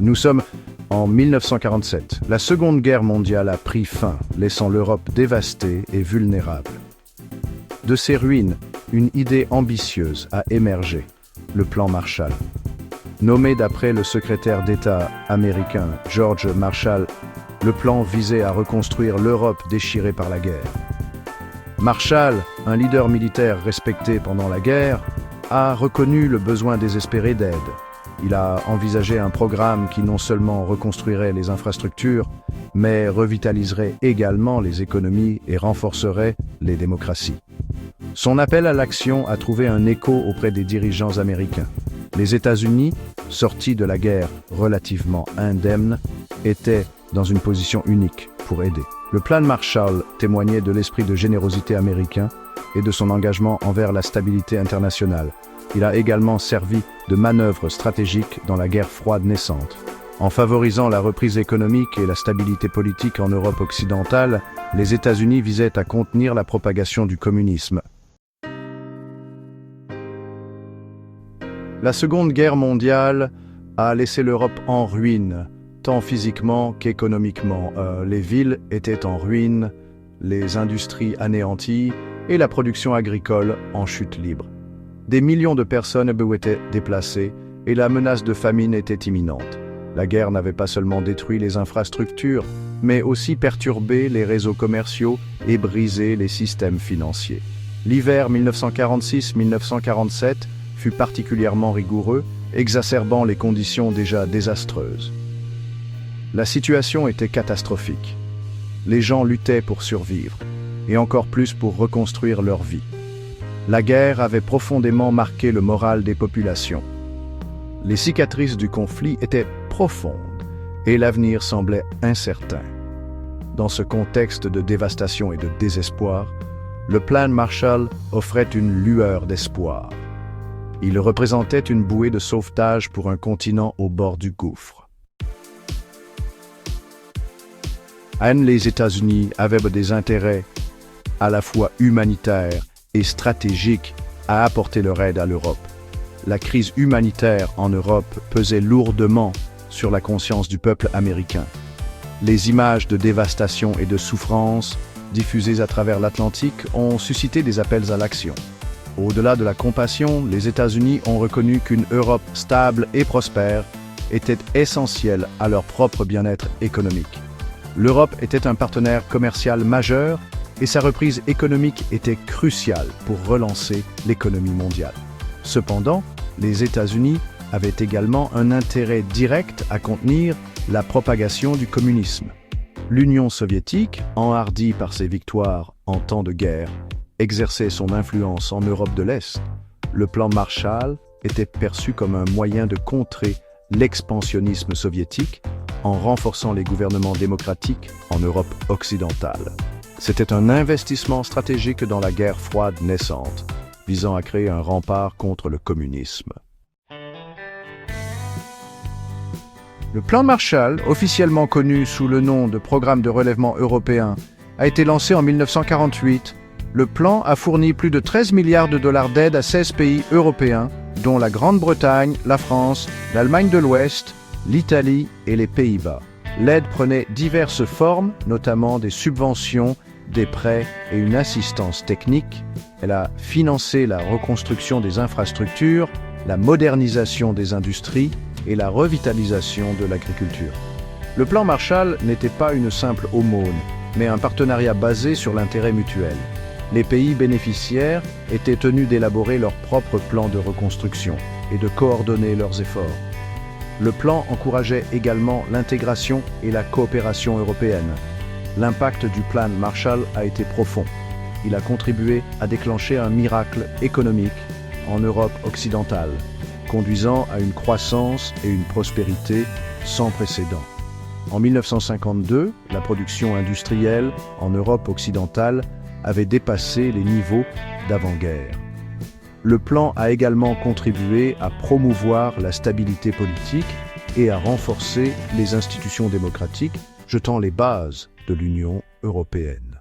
Nous sommes en 1947. La Seconde Guerre mondiale a pris fin, laissant l'Europe dévastée et vulnérable. De ces ruines, une idée ambitieuse a émergé, le plan Marshall. Nommé d'après le secrétaire d'État américain George Marshall, le plan visait à reconstruire l'Europe déchirée par la guerre. Marshall, un leader militaire respecté pendant la guerre, a reconnu le besoin désespéré d'aide. Il a envisagé un programme qui non seulement reconstruirait les infrastructures, mais revitaliserait également les économies et renforcerait les démocraties. Son appel à l'action a trouvé un écho auprès des dirigeants américains. Les États-Unis, sortis de la guerre relativement indemnes, étaient dans une position unique pour aider. Le plan Marshall témoignait de l'esprit de générosité américain et de son engagement envers la stabilité internationale. Il a également servi de manœuvre stratégique dans la guerre froide naissante. En favorisant la reprise économique et la stabilité politique en Europe occidentale, les États-Unis visaient à contenir la propagation du communisme. La Seconde Guerre mondiale a laissé l'Europe en ruine, tant physiquement qu'économiquement. Les villes étaient en ruine, les industries anéanties et la production agricole en chute libre. Des millions de personnes étaient déplacées et la menace de famine était imminente. La guerre n'avait pas seulement détruit les infrastructures, mais aussi perturbé les réseaux commerciaux et brisé les systèmes financiers. L'hiver 1946-1947 fut particulièrement rigoureux, exacerbant les conditions déjà désastreuses. La situation était catastrophique. Les gens luttaient pour survivre, et encore plus pour reconstruire leur vie. La guerre avait profondément marqué le moral des populations. Les cicatrices du conflit étaient profondes, et l'avenir semblait incertain. Dans ce contexte de dévastation et de désespoir, le plan Marshall offrait une lueur d'espoir. Il représentait une bouée de sauvetage pour un continent au bord du gouffre. Les États-Unis avaient des intérêts à la fois humanitaires et stratégiques à apporter leur aide à l'Europe. La crise humanitaire en Europe pesait lourdement sur la conscience du peuple américain. Les images de dévastation et de souffrance diffusées à travers l'Atlantique ont suscité des appels à l'action. Au-delà de la compassion, les États-Unis ont reconnu qu'une Europe stable et prospère était essentielle à leur propre bien-être économique. L'Europe était un partenaire commercial majeur et sa reprise économique était cruciale pour relancer l'économie mondiale. Cependant, les États-Unis avaient également un intérêt direct à contenir la propagation du communisme. L'Union soviétique, enhardie par ses victoires en temps de guerre, exerçait son influence en Europe de l'Est. Le plan Marshall était perçu comme un moyen de contrer l'expansionnisme soviétique en renforçant les gouvernements démocratiques en Europe occidentale. C'était un investissement stratégique dans la guerre froide naissante, visant à créer un rempart contre le communisme. Le plan Marshall, officiellement connu sous le nom de Programme de relèvement européen, a été lancé en 1948. Le plan a fourni plus de 13 milliards de dollars d'aide à 16 pays européens, dont la Grande-Bretagne, la France, l'Allemagne de l'Ouest, l'Italie et les Pays-Bas. L'aide prenait diverses formes, notamment des subventions, des prêts et une assistance technique. Elle a financé la reconstruction des infrastructures, la modernisation des industries et la revitalisation de l'agriculture. Le plan Marshall n'était pas une simple aumône, mais un partenariat basé sur l'intérêt mutuel. Les pays bénéficiaires étaient tenus d'élaborer leur propre plan de reconstruction et de coordonner leurs efforts. Le plan encourageait également l'intégration et la coopération européenne. L'impact du plan Marshall a été profond. Il a contribué à déclencher un miracle économique en Europe occidentale, conduisant à une croissance et une prospérité sans précédent. En 1952, la production industrielle en Europe occidentale avait dépassé les niveaux d'avant-guerre. Le plan a également contribué à promouvoir la stabilité politique et à renforcer les institutions démocratiques, jetant les bases de l'Union européenne.